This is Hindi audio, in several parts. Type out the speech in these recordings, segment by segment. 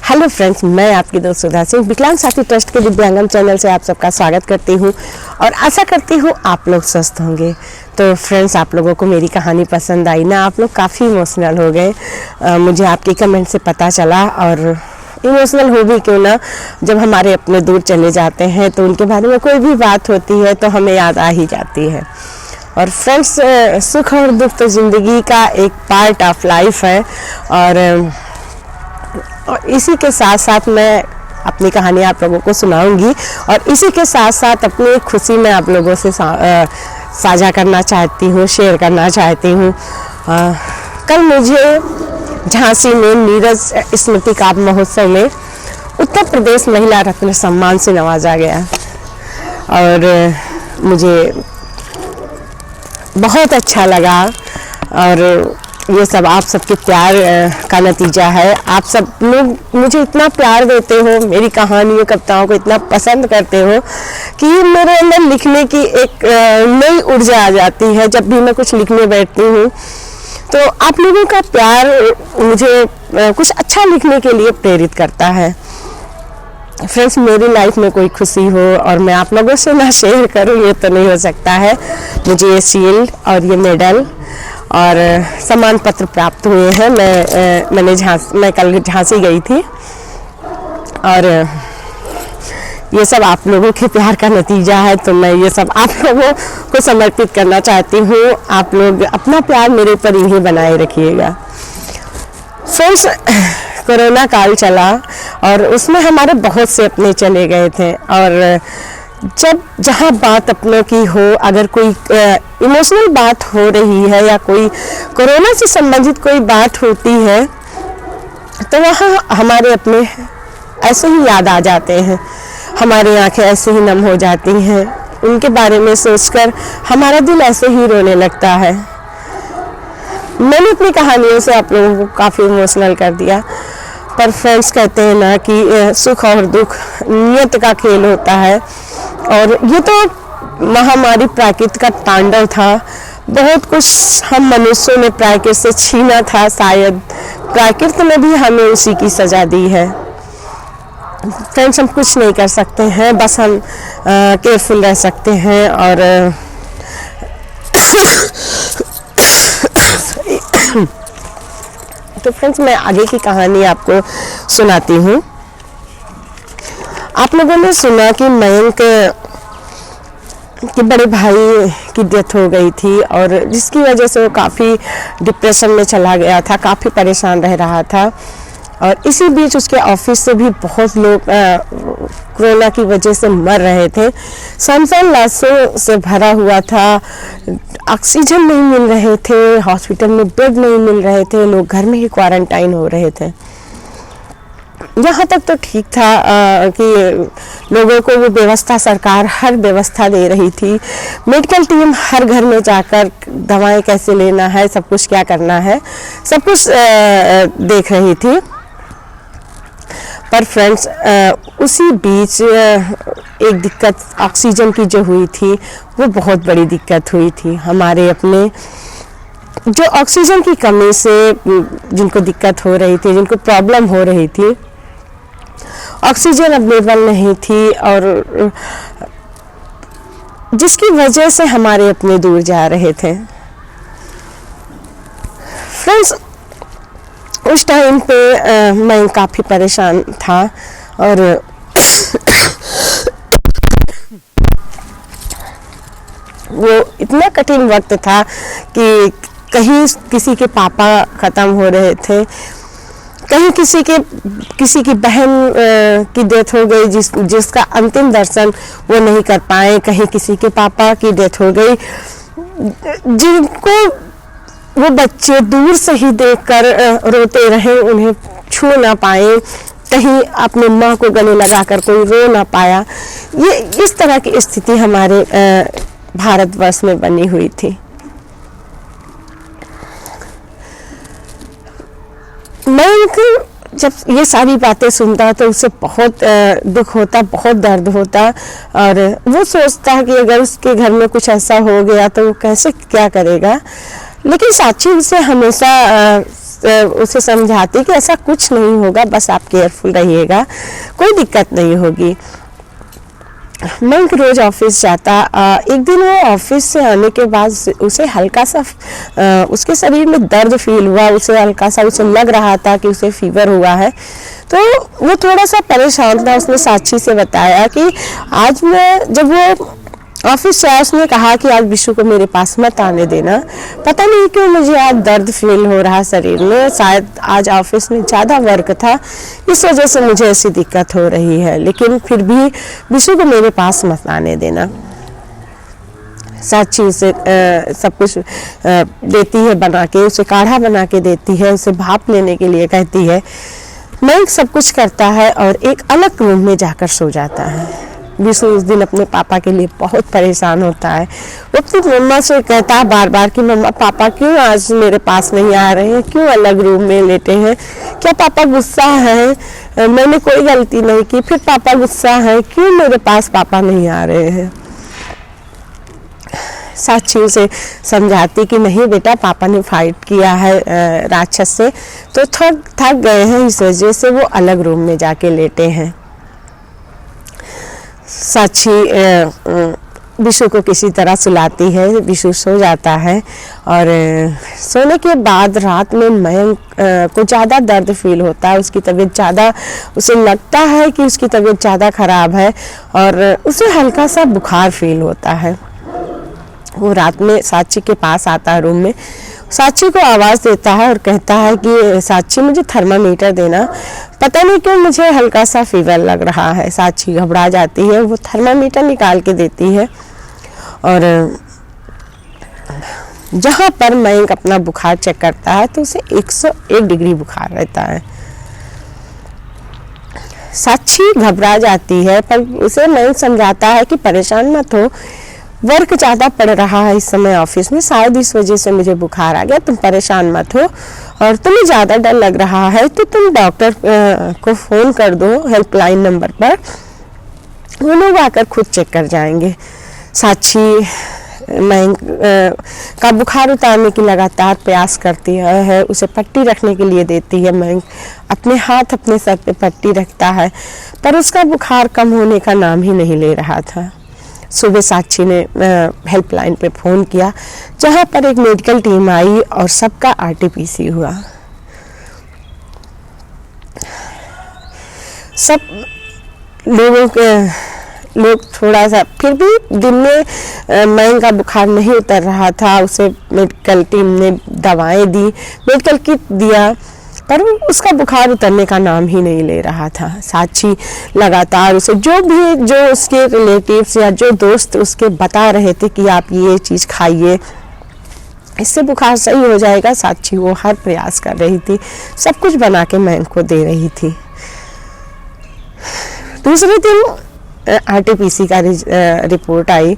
हेलो फ्रेंड्स, मैं आपकी दोस्त सुधा सिंह विकलांग साथी ट्रस्ट के दिव्यांगम चैनल से आप सबका स्वागत करती हूँ और आशा करती हूँ आप लोग स्वस्थ होंगे। तो फ्रेंड्स, आप लोगों को मेरी कहानी पसंद आई ना? आप लोग काफ़ी इमोशनल हो गए। मुझे आपके कमेंट से पता चला, और इमोशनल हो भी क्यों ना, जब हमारे अपने दूर चले जाते हैं तो उनके बारे में कोई भी बात होती है तो हमें याद आ ही जाती है। और फ्रेंड्स, सुख और दुख तो ज़िंदगी का एक पार्ट ऑफ लाइफ है, और इसी के साथ साथ मैं अपनी कहानी आप लोगों को सुनाऊंगी, और इसी के साथ साथ अपनी खुशी मैं आप लोगों से साझा करना चाहती हूँ, शेयर करना चाहती हूँ। कल मुझे झांसी में नीरज स्मृति काव्य महोत्सव में उत्तर प्रदेश महिला रत्न सम्मान से नवाजा गया, और मुझे बहुत अच्छा लगा। और ये सब आप सबके प्यार का नतीजा है। आप सब लोग मुझे इतना प्यार देते हो, मेरी कहानियों कविताओं को इतना पसंद करते हो कि मेरे अंदर लिखने की एक नई ऊर्जा आ जाती है। जब भी मैं कुछ लिखने बैठती हूँ तो आप लोगों का प्यार मुझे कुछ अच्छा लिखने के लिए प्रेरित करता है। फ्रेंड्स, मेरी लाइफ में कोई खुशी हो और मैं आप लोगों से ना शेयर करूँ, ये तो नहीं हो सकता है। मुझे ये शील्ड और ये मेडल और सम्मान पत्र प्राप्त हुए हैं। मैं कल झांसी गई थी, और ये सब आप लोगों के प्यार का नतीजा है। तो मैं ये सब आप लोगों को समर्पित करना चाहती हूँ। आप लोग अपना प्यार मेरे ऊपर यही बनाए रखिएगा। फ्रेंड्स, कोरोना काल चला और उसमें हमारे बहुत से अपने चले गए थे, और जब जहाँ बात अपनों की हो, अगर कोई इमोशनल बात हो रही है या कोई कोरोना से संबंधित कोई बात होती है, तो वहाँ हमारे अपने ऐसे ही याद आ जाते हैं, हमारी आंखें ऐसे ही नम हो जाती हैं। उनके बारे में सोचकर हमारा दिल ऐसे ही रोने लगता है। मैंने अपनी कहानियों से आप लोगों को काफ़ी इमोशनल कर दिया, पर फ्रेंड्स कहते हैं ना कि सुख और दुख नियत का खेल होता है, और ये तो महामारी प्राकृत का तांडव था। बहुत कुछ हम मनुष्यों ने प्राकृत से छीना था, शायद प्राकृत ने भी हमें उसी की सजा दी है। फ्रेंड्स, हम कुछ नहीं कर सकते हैं, बस हम केयरफुल रह सकते हैं। और तो फ्रेंड्स, मैं आगे की कहानी आपको सुनाती हूँ। आप लोगों ने सुना कि मयंक के बड़े भाई की डेथ हो गई थी, और जिसकी वजह से वो काफ़ी डिप्रेशन में चला गया था, काफ़ी परेशान रह रहा था। और इसी बीच उसके ऑफिस से भी बहुत लोग कोरोना की वजह से मर रहे थे। सनसन लाशों से भरा हुआ था, ऑक्सीजन नहीं मिल रहे थे, हॉस्पिटल में बेड नहीं मिल रहे थे, लोग घर में ही क्वारंटाइन हो रहे थे। यहाँ तक तो ठीक था कि लोगों को वो व्यवस्था, सरकार हर व्यवस्था दे रही थी। मेडिकल टीम हर घर में जाकर दवाएं कैसे लेना है, सब कुछ क्या करना है, सब कुछ देख रही थी। पर फ्रेंड्स, उसी बीच एक दिक्कत ऑक्सीजन की जो हुई थी, वो बहुत बड़ी दिक्कत हुई थी। हमारे अपने जो ऑक्सीजन की कमी से जिनको दिक्कत हो रही थी, जिनको प्रॉब्लम हो रही थी, ऑक्सीजन अवेलेबल नहीं थी, और जिसकी वजह से हमारे अपने दूर जा रहे थे। फ्रेंड्स, उस टाइम पे मैं काफ़ी परेशान था, और वो इतना कठिन वक्त था कि कहीं किसी के पापा ख़त्म हो रहे थे, कहीं किसी की बहन की डेथ हो गई, जिसका अंतिम दर्शन वो नहीं कर पाए, कहीं किसी के पापा की डेथ हो गई, जिनको वो बच्चे दूर से ही देखकर रोते रहे, उन्हें छू ना पाए, कहीं अपने माँ को गले लगाकर कोई रो ना पाया। ये इस तरह की स्थिति हमारे भारतवर्ष में बनी हुई थी। मैं जब ये सारी बातें सुनता तो उसे बहुत दुख होता, बहुत दर्द होता, और वो सोचता कि अगर उसके घर में कुछ ऐसा हो गया तो वो कैसे क्या करेगा। लेकिन साक्षी उसे हमेशा उसे समझाती कि ऐसा कुछ नहीं होगा, बस आप केयरफुल रहिएगा, कोई दिक्कत नहीं होगी। मयंक रोज ऑफिस जाता। एक दिन वो ऑफिस से आने के बाद उसे हल्का सा उसके शरीर में दर्द फील हुआ, उसे हल्का सा उसे लग रहा था कि उसे फीवर हुआ है, तो वो थोड़ा सा परेशान था। उसने साक्षी से बताया कि आज मैं जब वो ऑफिस से आया, उसने कहा कि आज विशु को मेरे पास मत आने देना, पता नहीं क्यों मुझे आज दर्द फील हो रहा शरीर में, शायद आज ऑफिस में ज़्यादा वर्क था, इस वजह से मुझे ऐसी दिक्कत हो रही है, लेकिन फिर भी विशु को मेरे पास मत आने देना। साक्षी उसे सब कुछ देती है बना के, उसे काढ़ा बना के देती है, उसे भाप लेने के लिए कहती है। मयंक सब कुछ करता है और एक अलग रूम में जाकर सो जाता है। विशु उस दिन अपने पापा के लिए बहुत परेशान होता है। वो अपनी मम्मा से कहता है बार बार कि मम्मा पापा क्यों आज मेरे पास नहीं आ रहे हैं, क्यों अलग रूम में लेटे हैं, क्या पापा गुस्सा है, मैंने कोई गलती नहीं की, फिर पापा गुस्सा है, क्यों मेरे पास पापा नहीं आ रहे हैं। साक्षी उसे समझाती कि नहीं बेटा, पापा ने फाइट किया है राक्षस से, तो थक गए हैं, इस वजह से वो अलग रूम में जाके लेटे हैं। साक्षी विशु को किसी तरह सुलाती है, विशु सो जाता है और सोने के बाद रात में मयंक को ज़्यादा दर्द फील होता है, उसकी तबीयत ज़्यादा, उसे लगता है कि उसकी तबीयत ज़्यादा ख़राब है और उसे हल्का सा बुखार फील होता है। वो रात में साक्षी के पास आता है रूम में, साक्षी को आवाज़ देता है और कहता है कि साक्षी मुझे थर्मामीटर देना, पता नहीं क्यों मुझे हल्का सा फीवर लग रहा है। साक्षी घबरा जाती है, वो थर्मामीटर निकाल के देती है और जहाँ पर मयंक अपना बुखार चेक करता है तो उसे 101 डिग्री बुखार रहता है। साक्षी घबरा जाती है, पर उसे मयंक समझाता है कि परेशान मत हो, वर्क ज़्यादा पड़ रहा है इस समय ऑफिस में, शायद इस वजह से मुझे बुखार आ गया, तुम परेशान मत हो, और तुम्हें ज़्यादा डर लग रहा है तो तुम डॉक्टर को फ़ोन कर दो हेल्पलाइन नंबर पर, वो लोग आकर खुद चेक कर जाएंगे। साक्षी मयंक का बुखार उतारने की लगातार प्रयास करती है, उसे पट्टी रखने के लिए देती है। मयंक अपने हाथ अपने सर पे पट्टी रखता है, पर उसका बुखार कम होने का नाम ही नहीं ले रहा था। सुबह साक्षी ने हेल्पलाइन पे फ़ोन किया, जहाँ पर एक मेडिकल टीम आई और सबका आरटीपीसी हुआ। सब लोग थोड़ा सा, फिर भी दिन में मयंक का बुखार नहीं उतर रहा था, उसे मेडिकल टीम ने दवाएं दी, मेडिकल किट दिया, पर उसका बुखार उतरने का नाम ही नहीं ले रहा था। साक्षी लगातार उसे जो उसके रिलेटिव्स या जो दोस्त उसके बता रहे थे कि आप ये चीज़ खाइए, इससे बुखार सही हो जाएगा, साक्षी वो हर प्रयास कर रही थी, सब कुछ बना के मयंक को दे रही थी। दूसरे दिन आरटीपीसी का रिपोर्ट आई,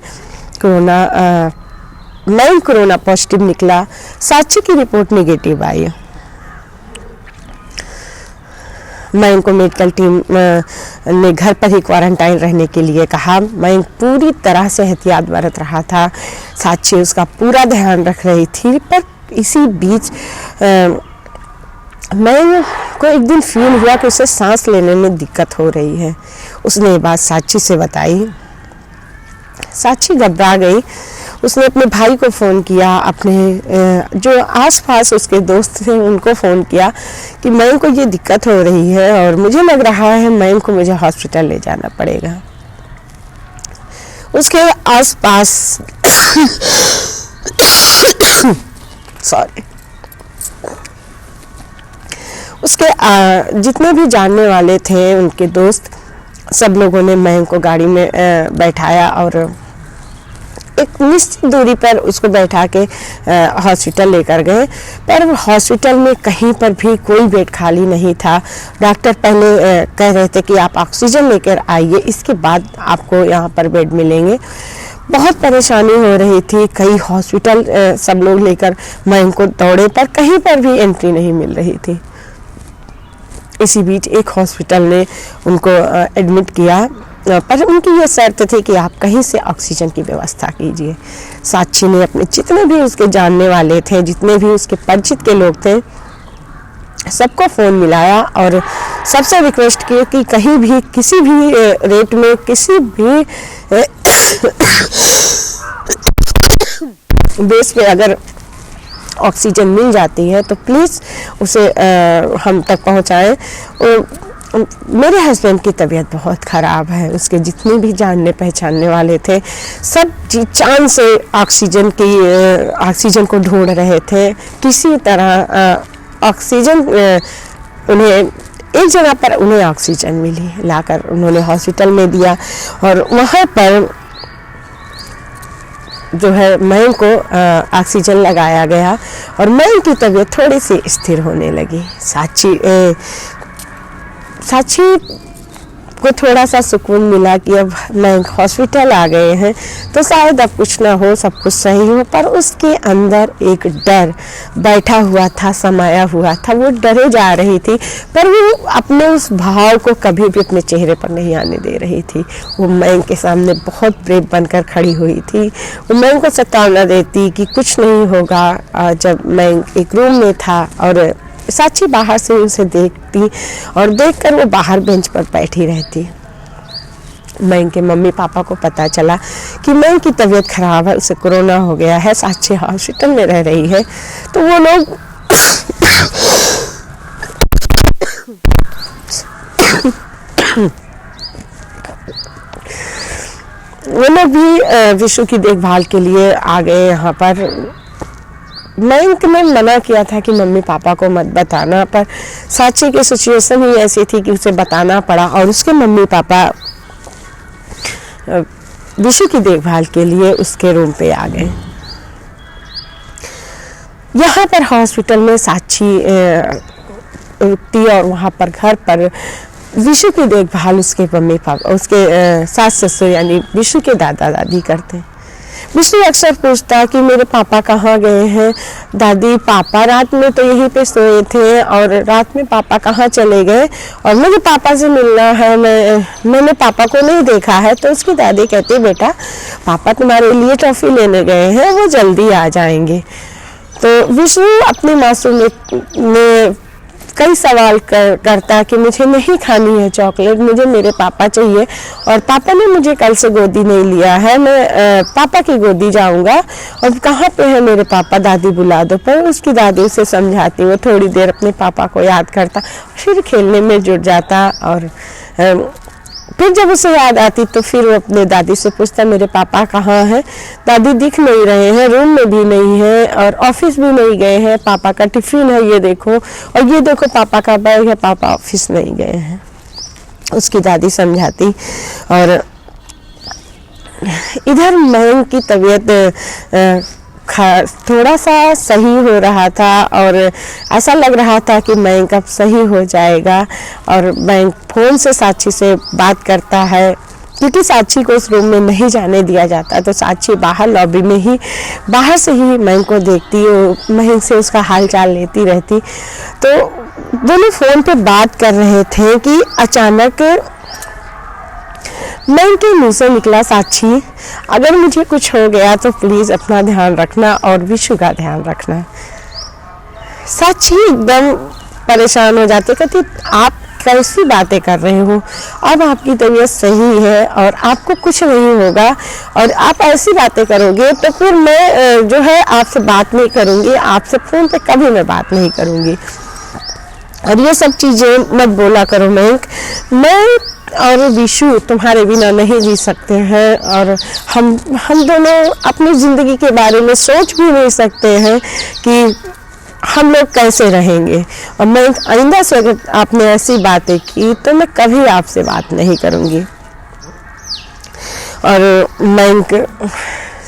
मयंक कोरोना पॉजिटिव निकला, साक्षी की रिपोर्ट नेगेटिव आई। मयंक को मेडिकल टीम ने घर पर ही क्वारंटाइन रहने के लिए कहा। मयंक पूरी तरह से एहतियात बरत रहा था, साक्षी उसका पूरा ध्यान रख रही थी, पर इसी बीच मयंक को एक दिन फील हुआ कि उसे सांस लेने में दिक्कत हो रही है। उसने ये बात साक्षी से बताई। साक्षी घबरा गई, उसने अपने भाई को फ़ोन किया, अपने जो आसपास उसके दोस्त थे उनको फ़ोन किया कि मयंक को ये दिक्कत हो रही है और मुझे लग रहा है मयंक को मुझे हॉस्पिटल ले जाना पड़ेगा। उसके आसपास सॉरी उसके जितने भी जानने वाले थे, उनके दोस्त, सब लोगों ने मयंक को गाड़ी में बैठाया और एक निश्चित दूरी पर उसको बैठा के हॉस्पिटल लेकर गए, पर हॉस्पिटल में कहीं पर भी कोई बेड खाली नहीं था। डॉक्टर पहले कह रहे थे कि आप ऑक्सीजन लेकर आइए, इसके बाद आपको यहाँ पर बेड मिलेंगे। बहुत परेशानी हो रही थी, कई हॉस्पिटल सब लोग लेकर मयंक को दौड़े, पर कहीं पर भी एंट्री नहीं मिल रही थी। इसी बीच एक हॉस्पिटल ने उनको एडमिट किया, पर उनकी ये शर्त थी कि आप कहीं से ऑक्सीजन की व्यवस्था कीजिए। साक्षी ने अपने जितने भी उसके जानने वाले थे, जितने भी उसके परिचित के लोग थे, सबको फ़ोन मिलाया और सबसे रिक्वेस्ट की कि कहीं भी किसी भी रेट में किसी भी बेस पे अगर ऑक्सीजन मिल जाती है तो प्लीज़ उसे हम तक पहुंचाएं। मेरे हस्बैंड की तबीयत बहुत ख़राब है, उसके जितने भी जानने पहचानने वाले थे सब जान से ऑक्सीजन को ढूंढ रहे थे। किसी तरह ऑक्सीजन उन्हें एक जगह पर उन्हें ऑक्सीजन मिली, लाकर उन्होंने हॉस्पिटल में दिया और वहाँ पर जो है मयंक को ऑक्सीजन लगाया गया और मयंक की तबीयत थोड़ी सी स्थिर होने लगी। साक्षी को थोड़ा सा सुकून मिला कि अब मयंक हॉस्पिटल आ गए हैं तो शायद अब कुछ ना हो, सब कुछ सही हो, पर उसके अंदर एक डर बैठा हुआ था, समाया हुआ था। वो डरे जा रही थी पर वो अपने उस भाव को कभी भी अपने चेहरे पर नहीं आने दे रही थी। वो मयंक के सामने बहुत ब्रेव बनकर खड़ी हुई थी। वो मयंक को चेतावनी देती कि कुछ नहीं होगा। जब मयंक एक रूम में था और साक्षी बाहर से उसे देखती और देखकर वो बाहर बेंच पर बैठी रहती। मयंक के मम्मी पापा को पता चला कि मयंक की तबीयत खराब है, उसे कोरोना हो गया है, साक्षी हॉस्पिटल में रह रही है। तो वो लोग भी विशु की देखभाल के लिए आ गए यहाँ पर। मयंक ने मना किया था कि मम्मी पापा को मत बताना, पर साक्षी की सिचुएशन ही ऐसी थी कि उसे बताना पड़ा और उसके मम्मी पापा विशु की देखभाल के लिए उसके रूम पे आ गए। यहाँ पर हॉस्पिटल में साक्षी रुकती और वहाँ पर घर पर विशु की देखभाल उसके मम्मी पापा, उसके सास ससुर यानी विशु के दादा दादी करते। विशु अक्सर पूछता कि मेरे पापा कहाँ गए हैं। दादी पापा रात में तो यहीं पे सोए थे और रात में पापा कहाँ चले गए और मुझे पापा से मिलना है, मैंने पापा को नहीं देखा है। तो उसकी दादी कहती बेटा पापा तुम्हारे लिए टॉफ़ी लेने गए हैं, वो जल्दी आ जाएंगे। तो विशु अपनी मासूम ने कई सवाल करता कि मुझे नहीं खानी है चॉकलेट, मुझे मेरे पापा चाहिए और पापा ने मुझे कल से गोदी नहीं लिया है, मैं पापा की गोदी जाऊंगा और कहाँ पे है मेरे पापा, दादी बुला दो। पर उसकी दादी उसे समझाती, वो थोड़ी देर अपने पापा को याद करता फिर खेलने में जुट जाता और फिर जब उसे याद आती तो फिर वो अपने दादी से पूछता मेरे पापा कहाँ हैं। दादी दिख नहीं रहे हैं, रूम में भी नहीं है और ऑफिस भी नहीं गए हैं, पापा का टिफिन है ये देखो और ये देखो पापा का बैग है, पापा ऑफिस नहीं गए हैं। उसकी दादी समझाती और इधर मयंक की तबीयत थोड़ा सा सही हो रहा था और ऐसा लग रहा था कि मयंक अब सही हो जाएगा। और मयंक फ़ोन से साक्षी से बात करता है क्योंकि साक्षी को उस रूम में नहीं जाने दिया जाता। तो साक्षी बाहर लॉबी में ही बाहर से ही मयंक को देखती और मयंक से उसका हाल चाल लेती रहती। तो दोनों फ़ोन पे बात कर रहे थे कि अचानक मयंक के मुँह से निकला साक्षी अगर मुझे कुछ हो गया तो प्लीज़ अपना ध्यान रखना और विशु का ध्यान रखना। साक्षी एकदम परेशान हो जाते, कहती आप कैसी बातें कर रहे हो, अब आपकी तबीयत सही है और आपको कुछ नहीं होगा और आप ऐसी बातें करोगे तो फिर मैं जो है आपसे बात नहीं करूँगी, आपसे फ़ोन पे कभी मैं बात नहीं करूँगी और ये सब चीज़ें मत बोला करो मयंक। मैं और विशु तुम्हारे बिना नहीं जी सकते हैं और हम दोनों अपनी ज़िंदगी के बारे में सोच भी नहीं सकते हैं कि हम लोग कैसे रहेंगे। और मैं आइंदा से अगर आपने ऐसी बातें की तो मैं कभी आपसे बात नहीं करूँगी। और मयंक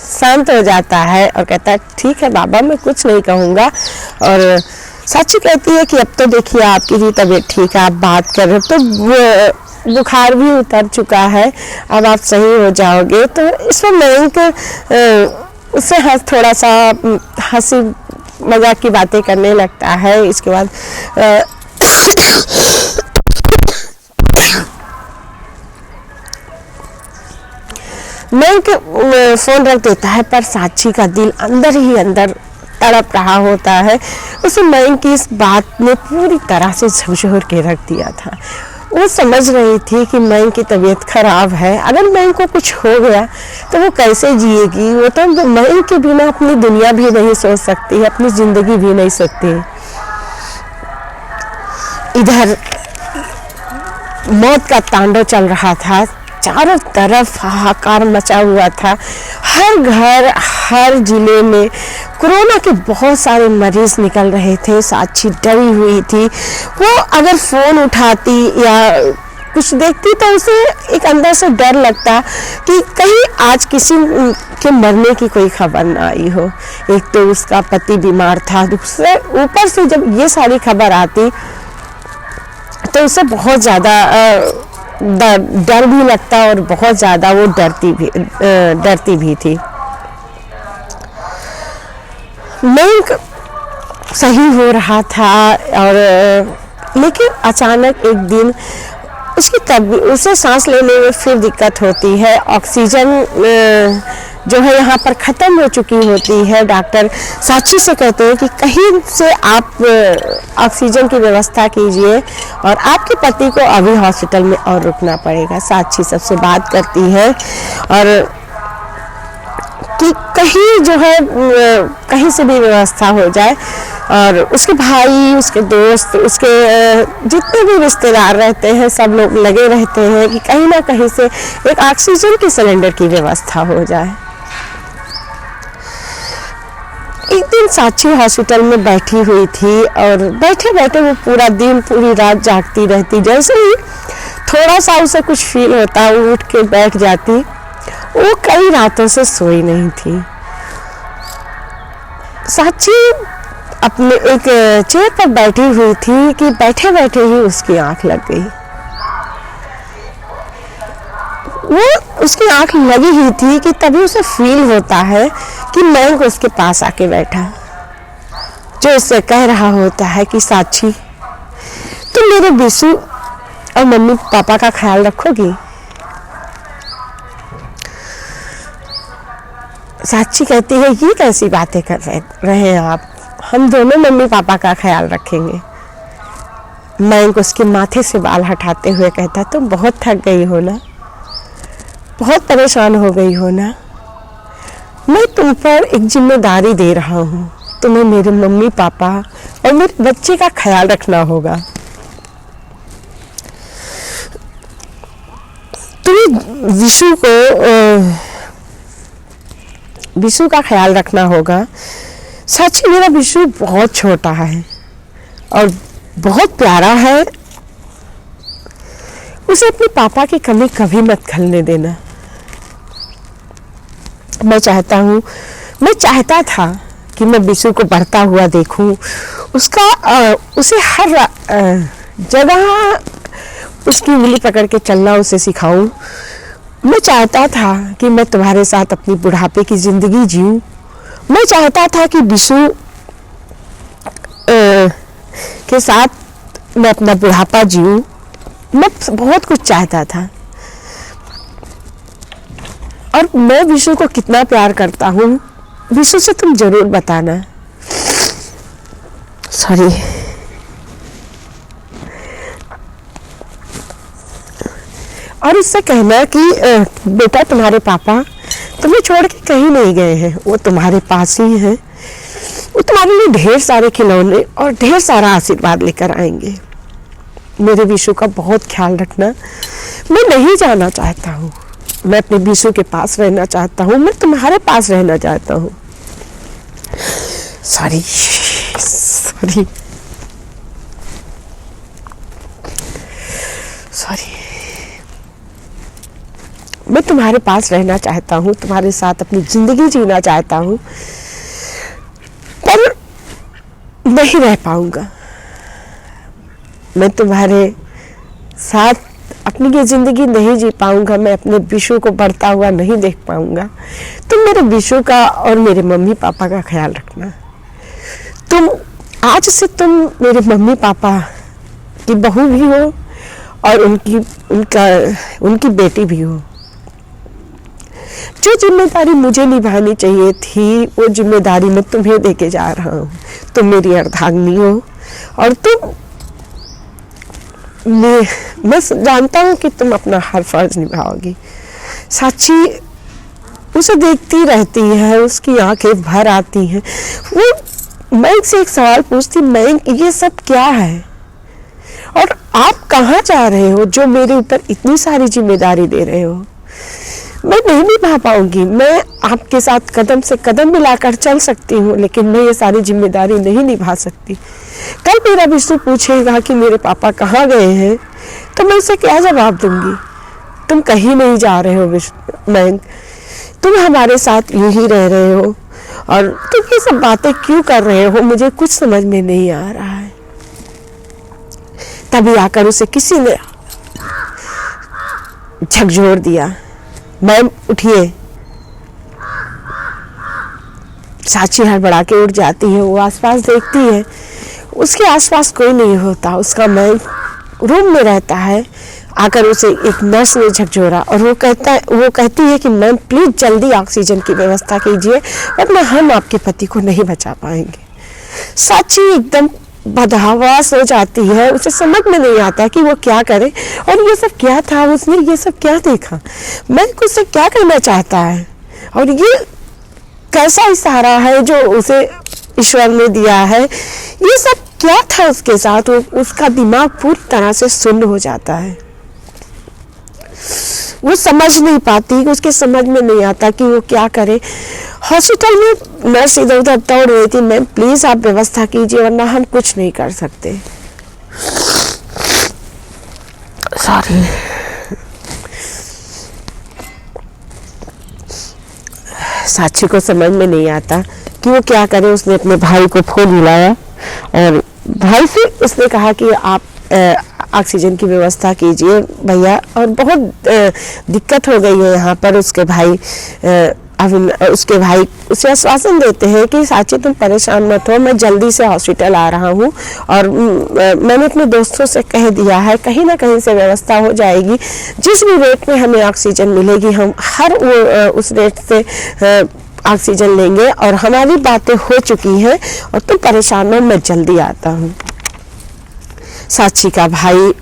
शांत हो जाता है और कहता है ठीक है बाबा मैं कुछ नहीं कहूँगा। और साक्षी कहती है कि अब तो देखिए आपकी भी तबीयत ठीक है, आप बात कर रहे हो तो बुखार भी उतर चुका है, अब आप सही हो जाओगे। तो इसमें मयंक उससे थोड़ा सा हंसी मजाक की बातें करने लगता है। इसके बाद मयंक फ़ोन रख देता है पर साक्षी का दिल अंदर ही अंदर तड़प रहा होता है, उसे मयंक की इस बात ने पूरी तरह से झकझोर के रख दिया था। वो समझ रही थी कि मयंक की तबीयत खराब है, अगर मयंक को कुछ हो गया तो वो कैसे जिएगी। वो तो मयंक के बिना अपनी दुनिया भी नहीं सोच सकती है, अपनी जिंदगी भी नहीं सकती। इधर मौत का तांडव चल रहा था, चारों तरफ हाहाकार मचा हुआ था। हर घर, हर जिले में कोरोना के बहुत सारे मरीज निकल रहे थे। साक्षी डरी हुई थी। वो अगर फोन उठाती या कुछ देखती तो उसे एक अंदर से डर लगता कि कहीं आज किसी के मरने की कोई खबर ना आई हो। एक तो उसका पति बीमार था, दूसरे ऊपर से जब ये सारी खबर आती तो उसे बहुत ज़्यादा डर भी लगता और बहुत ज़्यादा वो डरती भी थी। मयंक सही हो रहा था और लेकिन अचानक एक दिन उसे सांस लेने में फिर दिक्कत होती है। ऑक्सीजन जो है यहाँ पर ख़त्म हो चुकी होती है। डॉक्टर साक्षी से कहते हैं कि कहीं से आप ऑक्सीजन की व्यवस्था कीजिए और आपके पति को अभी हॉस्पिटल में और रुकना पड़ेगा। साक्षी सबसे बात करती है और कि कहीं जो है कहीं से भी व्यवस्था हो जाए और उसके भाई, उसके दोस्त, उसके जितने भी रिश्तेदार रहते हैं सब लोग लगे रहते हैं कि कहीं ना कहीं से एक ऑक्सीजन के सिलेंडर की व्यवस्था हो जाए। एक दिन साक्षी हॉस्पिटल में बैठी हुई थी और बैठे बैठे वो पूरा दिन पूरी रात जागती रहती। जैसे ही थोड़ा सा उसे कुछ फील होता वो उठ के बैठ जाती। वो कई रातों से सोई नहीं थी। साक्षी अपने एक चेयर पर बैठी हुई थी कि बैठे बैठे ही उसकी आंख लग गई। वो उसकी आंख लगी ही थी कि तभी उसे फील होता है कि मयंक उसके पास आके बैठा, जो उससे कह रहा होता है कि साक्षी तुम मेरे बिशु और मम्मी पापा का ख्याल रखोगी। साक्षी कहती है ये कैसी बातें कर रहे हैं आप, हम दोनों मम्मी पापा का ख्याल रखेंगे। मयंक उसके माथे से बाल हटाते हुए कहता तुम बहुत थक गई हो ना, बहुत परेशान हो गई हो ना। मैं तुम पर एक जिम्मेदारी दे रहा हूँ, तुम्हें मेरे मम्मी पापा और मेरे बच्चे का ख्याल रखना होगा। तुम्हें विशु का ख्याल रखना होगा। सच मेरा विशु बहुत छोटा है और बहुत प्यारा है। उसे अपने पापा की कमी कभी मत खलने देना। मैं चाहता था कि मैं विशु को बढ़ता हुआ देखूं, उसे हर जगह उसकी उंगली पकड़ के चलना उसे सिखाऊं। मैं चाहता था कि मैं तुम्हारे साथ अपनी बुढ़ापे की जिंदगी जीऊं। मैं चाहता था कि विशु के साथ मैं अपना बुढ़ापा जीऊं। मैं बहुत कुछ चाहता था और मैं विशु को कितना प्यार करता हूँ विशु से तुम जरूर बताना। सॉरी। और इससे कहना कि बेटा तुम्हारे पापा तुम्हें छोड़ के कहीं नहीं गए हैं, वो तुम्हारे पास ही हैं। वो तुम्हारे लिए ढेर सारे खिलौने और ढेर सारा आशीर्वाद लेकर आएंगे। मेरे विशु का बहुत ख्याल रखना। मैं नहीं जाना चाहता हूँ, मैं अपने विशु के पास रहना चाहता हूँ, मैं तुम्हारे पास रहना चाहता हूँ। Sorry sorry sorry. मैं तुम्हारे पास रहना चाहता हूँ, तुम्हारे साथ अपनी जिंदगी जीना चाहता हूँ, पर नहीं रह पाऊंगा। मैं तुम्हारे साथ अपनी ये जिंदगी नहीं जी पाऊंगा। मैं अपने विशु को बढ़ता हुआ नहीं देख पाऊंगा। तुम मेरे विशु का और मेरे मम्मी पापा का ख्याल रखना। आज से तुम मेरे मम्मी पापा की बहू भी हो और उनकी बेटी भी हो। जो जिम्मेदारी मुझे निभानी चाहिए थी वो जिम्मेदारी मैं तुम्हें देके जा रहा हूँ। तुम मेरी अर्धांगिनी हो और मैं जानता हूँ कि तुम अपना हर फर्ज निभाओगी। साक्षी उसे देखती रहती है, उसकी आंखें भर आती हैं। वो मैंग से एक सवाल पूछती, मैंग ये सब क्या है और आप कहाँ जा रहे हो जो मेरे ऊपर इतनी सारी जिम्मेदारी दे रहे हो? मैं नहीं निभा पाऊंगी। मैं आपके साथ कदम से कदम मिलाकर चल सकती हूँ, लेकिन मैं ये सारी जिम्मेदारी नहीं निभा सकती। कल मेरा विष्णु पूछेगा कि मेरे पापा कहाँ गए हैं, तो मैं उसे क्या जवाब दूंगी? तुम कहीं नहीं जा रहे हो विष्णु, मैंग, तुम हमारे साथ यूं ही रह रहे हो और तुम ये सब बातें क्यों कर रहे हो, मुझे कुछ समझ में नहीं आ रहा है। तभी आकर उसे किसी ने झकझोर दिया, मैम उठिए। साक्षी हड़बड़ा के उठ जाती है। वो आसपास देखती है, उसके आसपास कोई नहीं होता। उसका मैम रूम में रहता है। आकर उसे एक नर्स ने झकझोरा और वो कहती है कि मैम प्लीज जल्दी ऑक्सीजन की व्यवस्था कीजिए, वरना हम आपके पति को नहीं बचा पाएंगे। साक्षी एकदम बदहवास हो जाती है। उसे समझ में नहीं आता कि वो क्या करे और ये सब क्या था, उसने ये सब क्या देखा, मैं उससे क्या करना चाहता है और ये कैसा इशारा है जो उसे ईश्वर ने दिया है। ये सब क्या था उसके साथ। उसका दिमाग पूरी तरह से सुन्न हो जाता है। वो समझ नहीं पाती, उसके समझ में नहीं आता कि वो क्या करे। हॉस्पिटल में नर्स इधर उधर दौड़ रही थी, मैम प्लीज आप व्यवस्था कीजिए वरना हम कुछ नहीं कर सकते। सॉरी। साक्षी को समझ में नहीं आता कि वो क्या करे। उसने अपने भाई को फोन मिलाया और भाई से उसने कहा कि आप ऑक्सीजन की व्यवस्था कीजिए भैया, और बहुत दिक्कत हो गई है यहाँ पर। उसके भाई उसे आश्वासन देते हैं कि साक्षी तुम परेशान मत हो, मैं जल्दी से हॉस्पिटल आ रहा हूँ और मैंने अपने दोस्तों से कह दिया है, कहीं ना कहीं से व्यवस्था हो जाएगी। जिस भी रेट में हमें ऑक्सीजन मिलेगी हम हर उस रेट से ऑक्सीजन लेंगे और हमारी बातें हो चुकी हैं और तुम परेशान हो, मैं जल्दी आता हूँ। साक्षी का भाई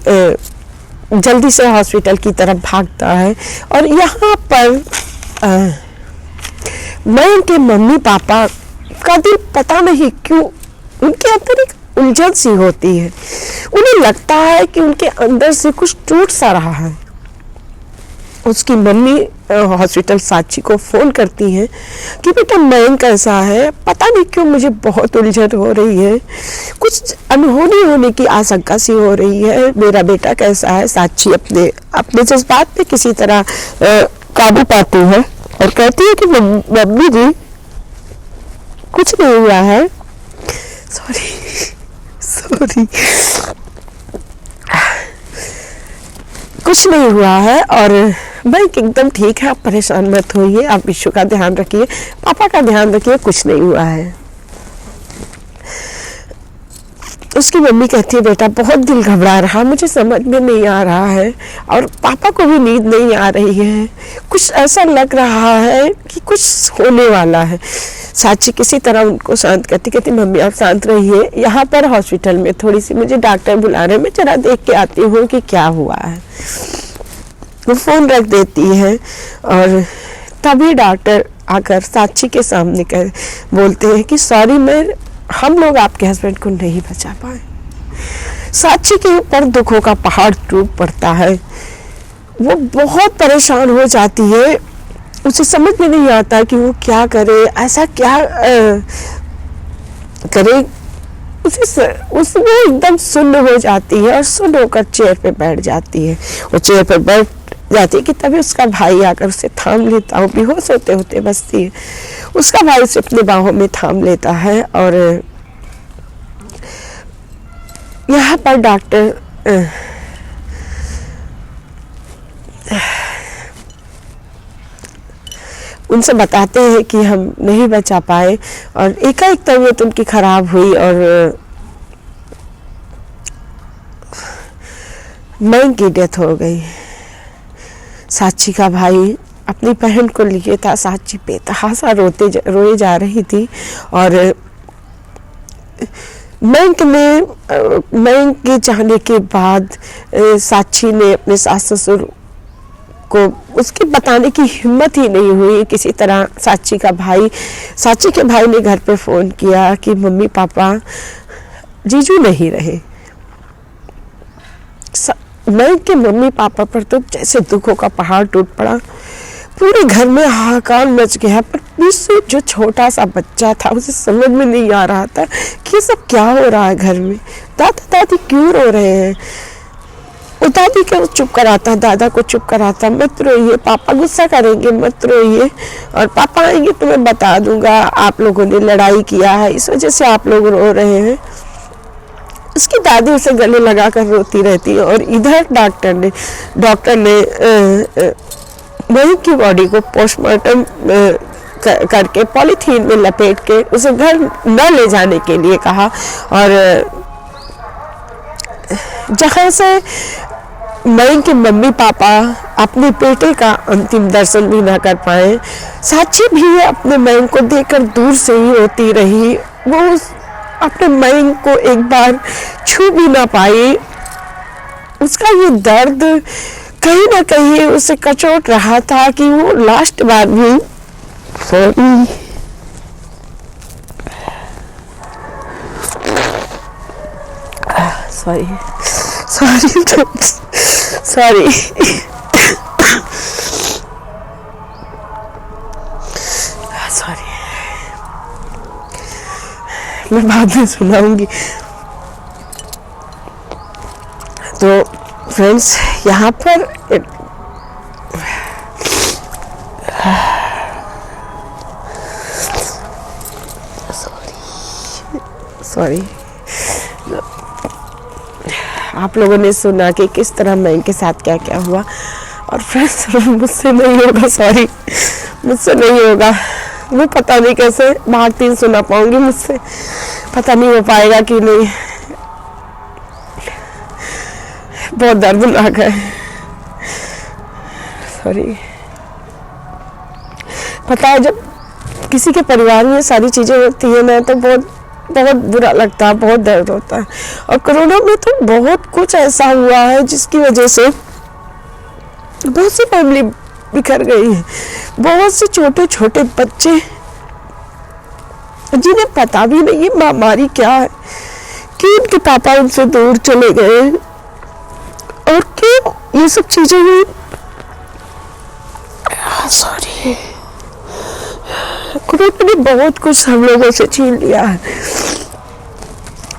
जल्दी से हॉस्पिटल की तरफ भागता है और यहाँ पर मैं उनके मम्मी पापा का दिल पता नहीं क्यों उनके अंदर एक उलझन सी होती है। उन्हें लगता है कि उनके अंदर से कुछ टूट सा रहा है। उसकी मम्मी हॉस्पिटल साक्षी को फोन करती हैं कि बेटा मैंग कैसा है, पता नहीं क्यों मुझे बहुत उलझन हो रही है, कुछ अनहोनी होने की आशंका सी हो रही है, मेरा बेटा कैसा है। साक्षी अपने जज्बात पे किसी तरह काबू पाती है और कहती है कि मम्मी जी कुछ नहीं हुआ है, सॉरी कुछ नहीं हुआ है और मैं एकदम ठीक है, आप परेशान मत होइए, आप विश्व का ध्यान रखिए, पापा का ध्यान रखिए, कुछ नहीं हुआ है। उसकी मम्मी कहती है बेटा बहुत दिल घबरा रहा, मुझे समझ में नहीं आ रहा है और पापा को भी नींद नहीं आ रही है, कुछ ऐसा लग रहा है कि कुछ होने वाला है। साक्षी किसी तरह उनको शांत करती, कहती मम्मी आप शांत रहिए, यहाँ पर हॉस्पिटल में थोड़ी सी मुझे डॉक्टर बुला रहे हैं, मैं जरा देख के आती हूँ कि क्या हुआ है। वो फोन रख देती है और तभी डॉक्टर आकर साक्षी के सामने बोलते हैं कि सॉरी हम लोग आपके हस्बैंड को नहीं बचा पाए। साक्षी के ऊपर दुखों का पहाड़ टूट पड़ता है। वो बहुत परेशान हो जाती है, उसे समझ में नहीं आता कि वो क्या करे, ऐसा क्या करे। उसमें एकदम सुन्न हो जाती है और सुन्न होकर चेयर पे बैठ जाती है। वो चेयर पे बैठ जाती है कि तभी उसका भाई आकर उसे थाम लेता है, बेहोश होते होते बसती है। उसका भाई उसे अपने बाहों में थाम लेता है और यहाँ पर डॉक्टर उनसे बताते हैं कि हम नहीं बचा पाए और एकाएक तबीयत उनकी खराब हुई और मैंग की डेथ हो गई। साक्षी का भाई अपनी बहन को लिए था। साची बेतहासा रोए जा रही थी और मयंक के जाने के बाद साची ने अपने सास ससुर को उसके बताने की हिम्मत ही नहीं हुई। किसी तरह साची के भाई ने घर पे फ़ोन किया कि मम्मी पापा जीजू नहीं रहे। मयंक के मम्मी पापा पर तो जैसे दुखों का पहाड़ टूट पड़ा। पूरे घर में हाहाकार मच गया, पर मुझसे जो छोटा सा बच्चा था उसे समझ में नहीं आ रहा था कि ये सब क्या हो रहा है घर में। दादा दादी क्यों रो रहे हैं? वो दादी को चुप कराता, दादा को चुप कराता, मत रोइए, पापा गुस्सा करेंगे, मत रोइए, और पापा आएंगे तो मैं बता दूंगा आप लोगों ने लड़ाई किया है, इस वजह से आप लोग रो रहे हैं। उसकी दादी उसे गले लगाकर रोती रहती है। और इधर डॉक्टर ने मयंक की बॉडी को पोस्टमार्टम करके पॉलीथीन में लपेट के उसे घर न ले जाने के लिए कहा। और जहाँ से मयंक के मम्मी पापा अपने बेटे का अंतिम दर्शन भी ना कर पाए, साची भी अपने मयंक को देखकर दूर से ही रोती रही। वो अपने मयंक को एक बार छू भी ना पाई। उसका ये दर्द कहीं ना कहीं उसे कचोट रहा था कि वो लास्ट बार भी सॉरी मैं बाद में सुनाऊंगी। तो फ्रेंड्स, यहाँ पर सॉरी आप लोगों ने सुना कि किस तरह मयंक के साथ क्या क्या हुआ। और फ्रेंड्स, मुझसे नहीं होगा, सॉरी, मुझसे नहीं होगा। मैं पता नहीं कैसे भाग 3 सुना पाऊंगी, मुझसे पता नहीं हो पाएगा कि नहीं। बहुत दर्दनाक है, सॉरी। पता है, जब किसी के परिवार में सारी चीजें होती है ना तो बहुत बहुत बुरा लगता है, बहुत दर्द होता है। और कोरोना में तो बहुत कुछ ऐसा हुआ है जिसकी वजह से बहुत सी फैमिली बिखर गई है। बहुत से छोटे छोटे बच्चे जिन्हें पता भी नहीं है महामारी क्या है, कि उनके पापा उनसे दूर चले गए और क्यों ये सब चीजें हुई। सॉरी, कोरोना ने बहुत कुछ हम लोगों से छीन लिया है,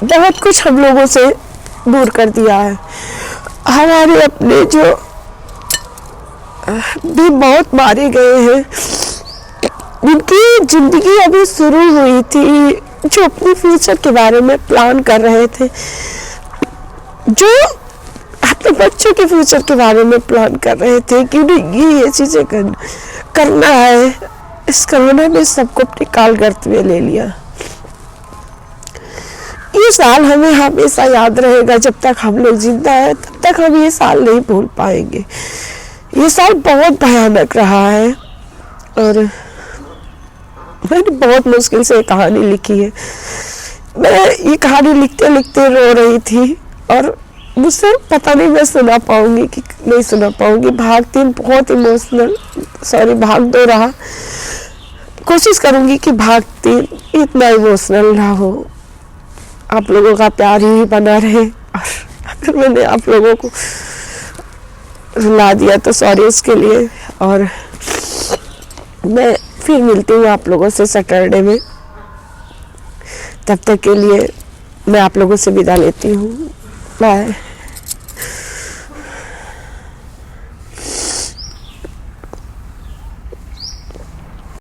बहुत कुछ हम लोगों से दूर कर दिया है। हमारे अपने जो भी बहुत मारे गए हैं, जिनकी जिंदगी अभी शुरू हुई थी, जो अपने फ्यूचर के बारे में प्लान कर रहे थे, जो अपने बच्चों के फ्यूचर के बारे में प्लान कर रहे थे कि उन्हें ये चीजें करना है, इस कोरोना ने सबको अपने काल गर्त में ले लिया। ये साल हमें हमेशा याद रहेगा। जब तक हम लोग जिंदा है तब तक हम ये साल नहीं भूल पाएंगे। ये साल बहुत भयानक रहा है और मैंने बहुत मुश्किल से कहानी लिखी है। मैं ये कहानी लिखते लिखते रो रही थी और मुझसे पता नहीं मैं सुना पाऊंगी कि नहीं सुना पाऊंगी। भाग 3 बहुत इमोशनल, सॉरी भाग 2 रहा। कोशिश करूंगी कि भाग 3 इतना इमोशनल ना हो, आप लोगों का प्यार ही बना रहे। और अगर मैंने आप लोगों को रुला दिया तो सॉरी उसके लिए। और मैं फिर मिलती हूँ आप लोगों से सैटरडे में। तब तक के लिए मैं आप लोगों से विदा लेती हूँ। बाय।